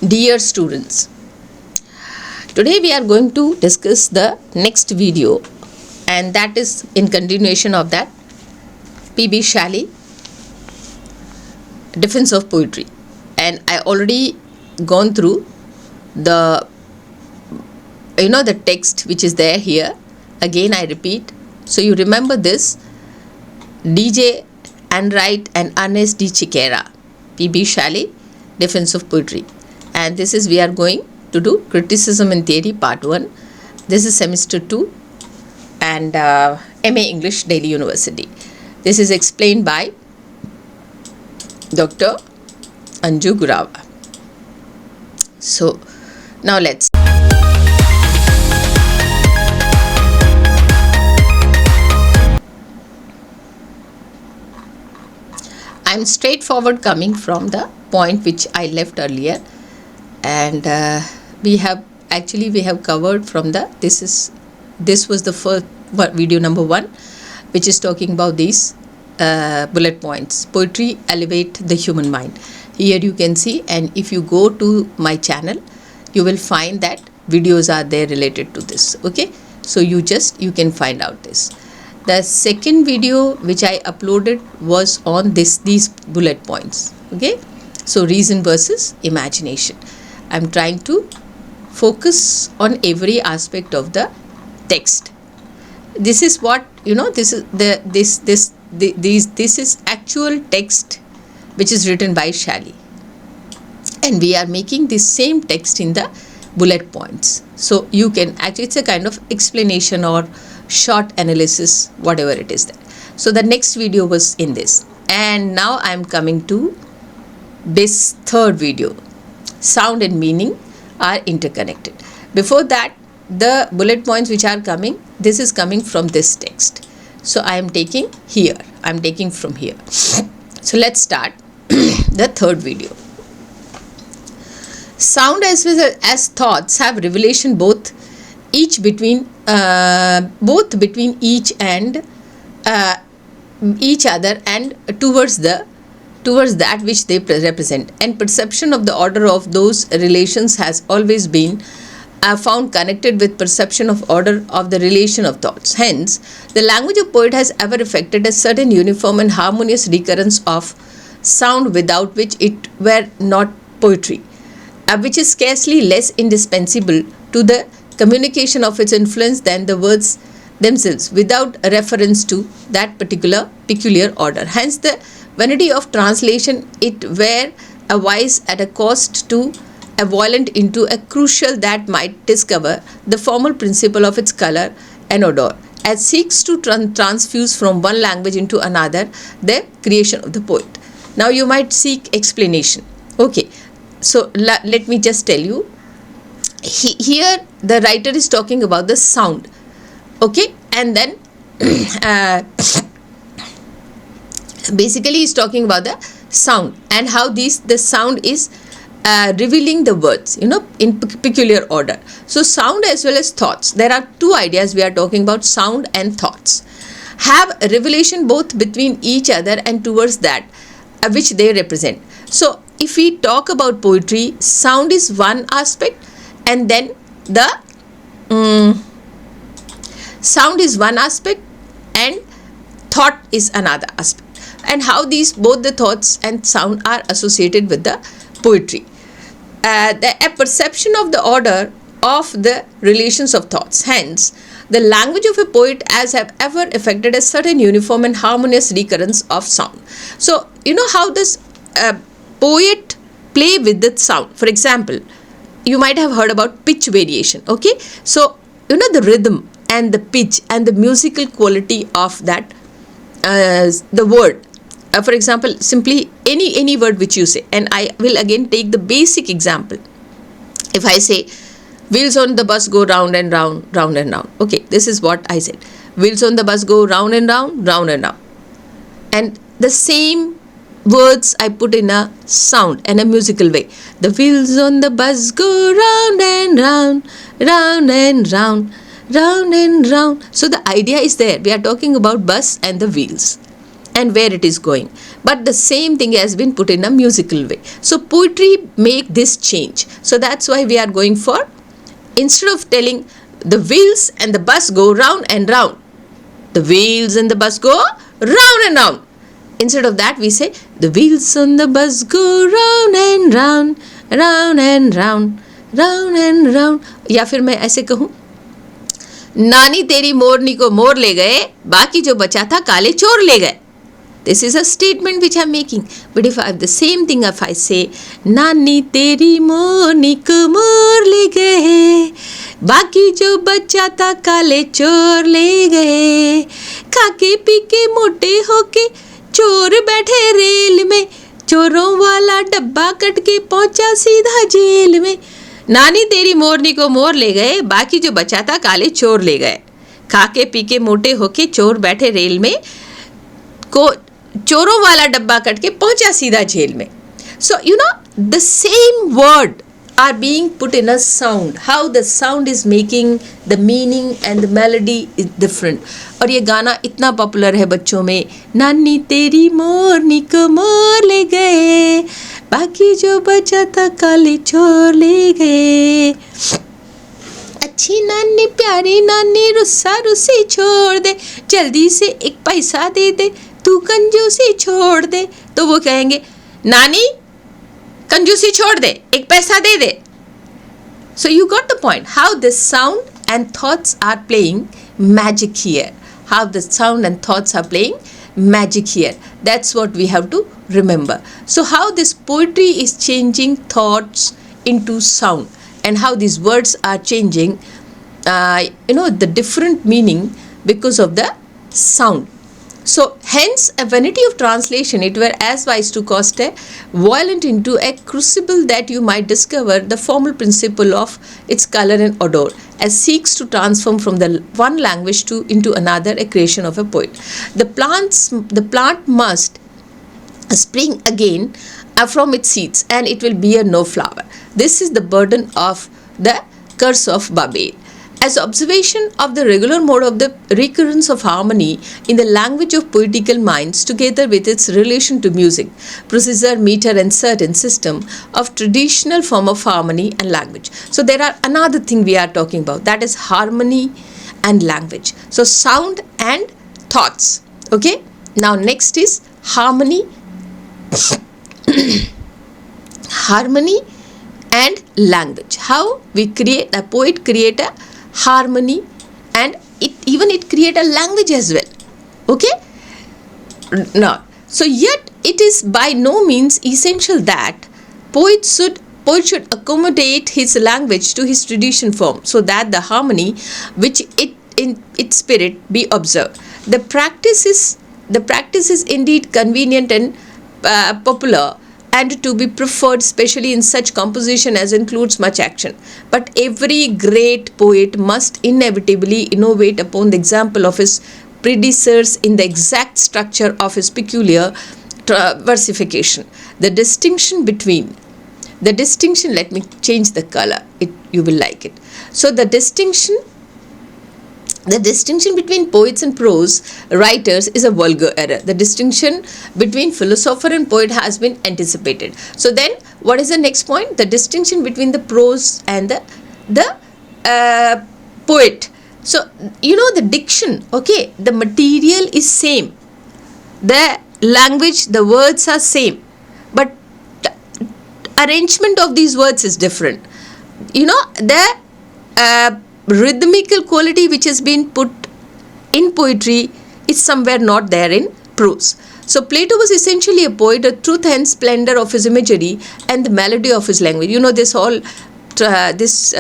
Dear students, today we are going to discuss the next video, and that is in continuation of that P.B. Shelley, Defense of Poetry. And I already gone through the text which is there here. Again I repeat, so you remember this: DJ Enright and Ernest D. Chiquera, P.B. Shelley, Defense of Poetry. And this is, we are going to do Criticism in Theory Part 1. This is Semester 2 and MA English, Delhi University. This is explained by Dr. Anju Gurawa. So now let's. I'm straightforward coming from the point which I left earlier, and we have covered from the this was the first video number 1, which is talking about these bullet points. Poetry elevate the human mind. Here you can see, and if you go to my channel, you will find that videos are there related to this. Okay, so you can find out this. The second video which I uploaded was on these bullet points. Okay, so reason versus imagination. I'm trying to focus on every aspect of the text. This is what this is actual text which is written by Shelley, and we are making this same text in the bullet points. So you can actually, it's a kind of explanation or short analysis, whatever it is there. So the next video was in this, and now I'm coming to this third video. Sound and meaning are interconnected. Before that, the bullet points which are coming, this is coming from this text. So I am taking here. I'm taking from here. So let's start the third video. Sound as well as thoughts have revelation both between each and each other and towards that which they represent, and perception of the order of those relations has always been found connected with perception of order of the relation of thoughts. Hence, the language of poet has ever effected a certain uniform and harmonious recurrence of sound, without which it were not poetry, which is scarcely less indispensable to the communication of its influence than the words themselves, without reference to that peculiar order. Hence, the vanity of translation, it were a wise at a cost to a violent into a crucial that might discover the formal principle of its color and odor, as seeks to transfuse from one language into another the creation of the poet. Now you might seek explanation. Okay, so let me just tell you. Here the writer is talking about the sound. Okay, and then basically he's talking about the sound and how the sound is revealing the words in peculiar order. So sound as well as thoughts, there are two ideas we are talking about. Sound and thoughts have a revelation both between each other and towards that which they represent. So if we talk about poetry, sound is one aspect, and then the sound is one aspect and thought is another aspect, and how both the thoughts and sound are associated with the poetry. A perception of the order of the relations of thoughts. Hence, the language of a poet as have ever effected a certain uniform and harmonious recurrence of sound. So how this poet play with the sound. For example, you might have heard about pitch variation. Okay, so the rhythm and the pitch and the musical quality of that the word. For example, simply any word which you say, and I will again take the basic example. If I say, wheels on the bus go round and round, round and round. Okay, this is what I said. Wheels on the bus go round and round, round and round. And the same words I put in a sound and a musical way. The wheels on the bus go round and round, round and round, round and round. So the idea is there. We are talking about bus and the wheels. and where it is going. But the same thing has been put in a musical way. So poetry make this change. So that's why we are going for, instead of telling the wheels and the bus go round and round, the wheels and the bus go round and round. Instead of that we say the wheels on the bus go round and round, round and round, round and round. या फिर मैं ऐसे कहूँ, नानी तेरी मोरनी को मोर ले गए, बाकी जो बचा था काले चोर ले गए. This is a statement which I am making. But if I have the same thing, if I say, नानी तेरी मोरनी को मोर ले गए, बाकी जो बचा था काले चोर ले गए, खाके पी के मोटे होके चोर बैठे रेल में, चोरों वाला डब्बा कट के पहुंचा सीधा जेल में. नानी तेरी मोरनी को मोर ले गए, बाकी जो बचा था काले चोर ले गए, खाके पी के मोटे होके चोर बैठे रेल में, को चोरों वाला डब्बा कट के पहुंचा सीधा जेल में. So the same word are being put in a sound. How the sound is making the meaning and the melody is different. और ये गाना इतना पॉपुलर है बच्चों में, नानी तेरी मोरनी को मोर ले गए, बाकी जो बचा था काले चोर ले गए, अच्छी नानी प्यारी नानी रुस्सा रुस्सी छोड़ दे, जल्दी से एक पैसा दे दे, तू कंजूसी छोड़ दे. तो वो कहेंगे, नानी कंजूसी छोड़ दे, एक पैसा दे दे. So you got the point. How this sound and thoughts are playing magic here. How the sound and thoughts are playing magic here. That's what we have to remember. So how this poetry is changing thoughts into sound, and how these words are changing, the different meaning because of the sound. So hence a vanity of translation, it were as wise to cast a violent into a crucible, that you might discover the formal principle of its color and odor, as seeks to transform from the one language into another a creation of a poet. The plant must spring again from its seeds, and it will bear no flower. This is the burden of the curse of Babel. As observation of the regular mode of the recurrence of harmony in the language of poetical minds, together with its relation to music, procedure, meter and certain system of traditional form of harmony and language. So there are another thing we are talking about, that is harmony and language. So sound and thoughts. Okay. Now next is harmony. Harmony and language. How we create, a poet create a harmony, and it create a language as well. Okay. Now, so yet it is by no means essential that poet should accommodate his language to his tradition form, so that the harmony which it in its spirit be observed. The practice is indeed convenient and popular, and to be preferred, especially in such composition as includes much action. But every great poet must inevitably innovate upon the example of his predecessors in the exact structure of his peculiar versification. The distinction, let me change the color, you will like it. So the distinction between poets and prose writers is a vulgar error. The distinction between philosopher and poet has been anticipated. So then what is the next point? The distinction between the prose and the poet. So the diction, okay, the material is same, the language, the words are same, but arrangement of these words is different. The rhythmical quality which has been put in poetry is somewhere not there in prose. So Plato was essentially a poet, a truth and splendor of his imagery and the melody of his language. This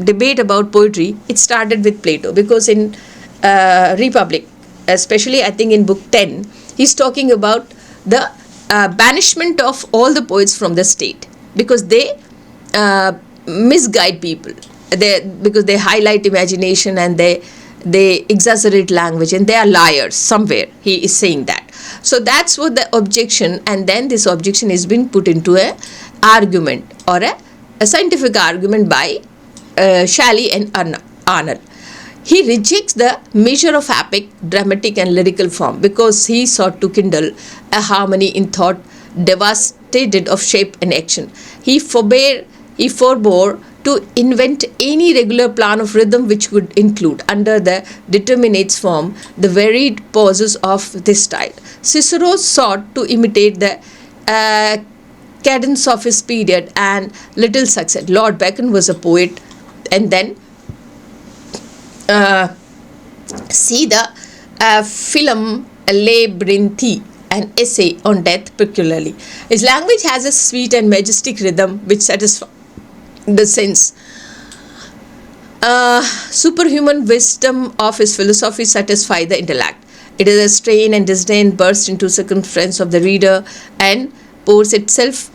debate about poetry, it started with Plato, because in Republic, especially I think in book 10, he's talking about the banishment of all the poets from the state, because they misguide people. Because they highlight imagination and they exaggerate language, and they are liars somewhere. He is saying that. So that's what the objection, and then this objection is being put into a argument, or a scientific argument by SHELLEY and ARNOLD. He rejects the measure of epic, dramatic, and lyrical form because he sought to kindle a harmony in thought devastated of shape and action. He forbore to invent any regular plan of rhythm which would include, under the determinates form, the varied pauses of this style. Cicero sought to imitate the cadence of his period and little success. Lord Bacon was a poet, and then see the film Labyrinthi, an essay on death peculiarly. His language has a sweet and majestic rhythm which satisfies the sense. Superhuman wisdom of his philosophy satisfies the intellect. It is a strain and disdain burst into circumference of the reader and pours itself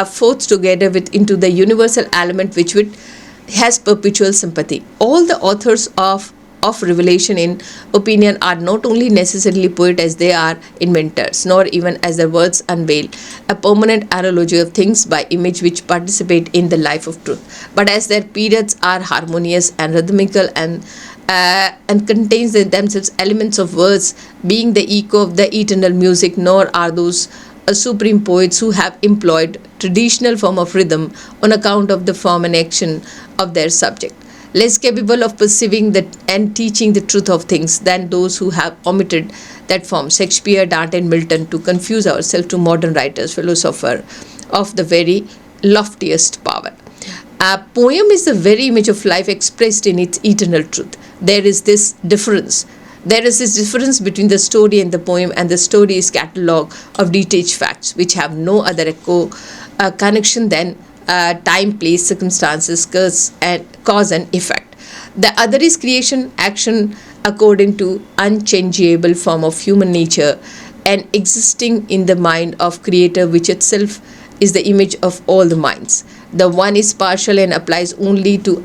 forth together into the universal element which has perpetual sympathy. All the authors of revelation in opinion are not only necessarily poets as they are inventors, nor even as their words unveil a permanent analogy of things by image which participate in the life of truth, but as their periods are harmonious and rhythmical and contains in themselves elements of words being the echo of the eternal music, nor are those supreme poets who have employed traditional form of rhythm on account of the form and action of their subject less capable of perceiving that and teaching the truth of things than those who have omitted that form, Shakespeare, Dante, and Milton, to confuse ourselves to modern writers, philosophers of the very loftiest power. A poem is the very image of life expressed in its eternal truth. There is this difference between the story and the poem, and the story is catalogue of detached facts which have no other connection than time, place, circumstances, cause and effect. The other is creation, action according to unchangeable form of human nature and existing in the mind of creator, which itself is the image of all the minds. The one is partial and applies only to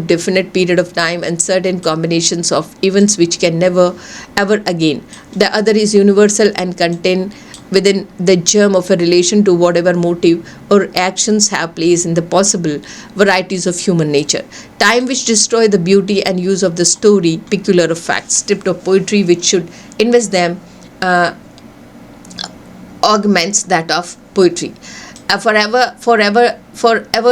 definite period of time and certain combinations of events which can never ever again. The other is universal and contained within the germ of a relation to whatever motive or actions have place in the possible varieties of human nature. Time which destroy the beauty and use of the story, peculiar of facts, stripped of poetry which should invest them, augments that of poetry. Forever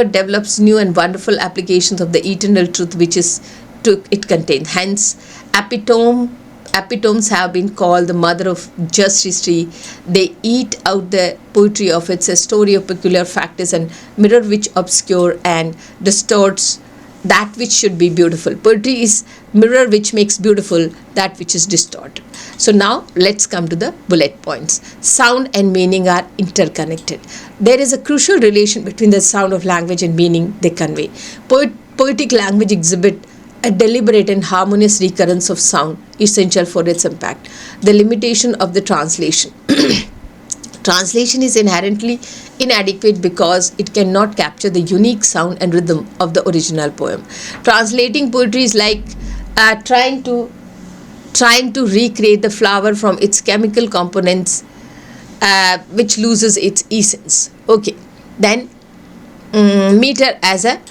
develops new and wonderful applications of the eternal truth which it contains. Hence, epitomes have been called the mother of just history. They eat out the poetry of its a story of peculiar factors and mirror which obscure and distorts that which should be beautiful. Poetry is mirror which makes beautiful that which is distorted. So now let's come to the bullet points. Sound and meaning are interconnected. There is a crucial relation between the sound of language and meaning they convey. Poetic language exhibit a deliberate and harmonious recurrence of sound essential for its impact. The limitation of the translation. Translation is inherently inadequate because it cannot capture the unique sound and rhythm of the original poem. Translating poetry is like trying to recreate the flower from its chemical components, which loses its essence. Okay, then meter as a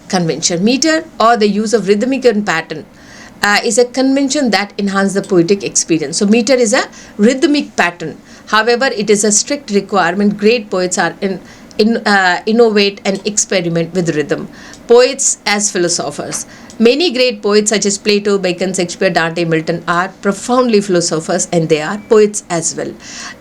convention. Meter, or the use of rhythmic and pattern, is a convention that enhances the poetic experience. So meter is a rhythmic pattern. However, it is a strict requirement. Great poets are innovate and experiment with rhythm. Poets as philosophers. Many great poets such as Plato, Bacon, Shakespeare, Dante, Milton are profoundly philosophers, and they are poets as well.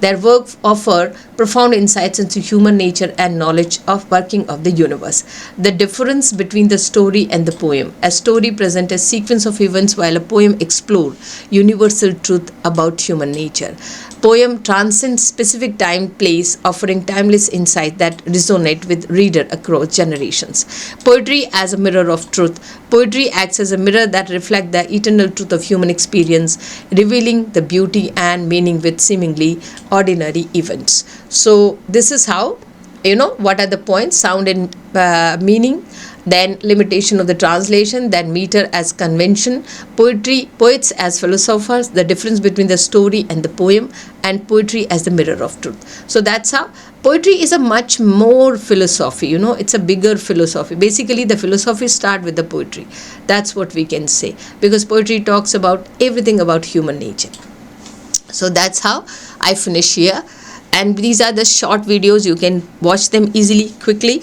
Their work offer profound insights into human nature and knowledge of working of the universe. The difference between the story and the poem. A story presents a sequence of events while a poem explores universal truth about human nature. Poem transcends specific time, place, offering timeless insight that resonate with reader across generations. Poetry as a mirror of truth. Poetry acts as a mirror that reflects the eternal truth of human experience, revealing the beauty and meaning with seemingly ordinary events. So this is how, what are the points? Sound and meaning then limitation of the translation, then meter as convention, poets as philosophers, the difference between the story and the poem, and poetry as the mirror of truth. So that's how poetry is a much more philosophy, it's a bigger philosophy. Basically, the philosophy start with the poetry. That's what we can say, because poetry talks about everything about human nature. So that's how I finish here. And these are the short videos. You can watch them easily, quickly.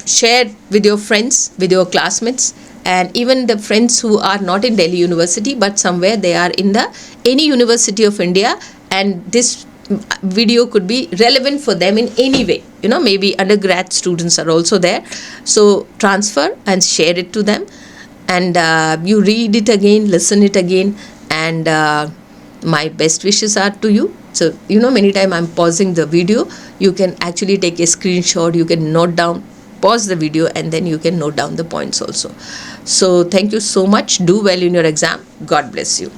Share with your friends, with your classmates, and even the friends who are not in Delhi University, but somewhere they are in any university of India, and this video could be relevant for them in any way. Maybe undergrad students are also there. So transfer and share it to them, and you read it again, listen it again, and my best wishes are to you. So, many times I'm pausing the video. You can actually take a screenshot, you can note down, pause the video, and then you can note down the points also. So, thank you so much. Do well in your exam. God bless you.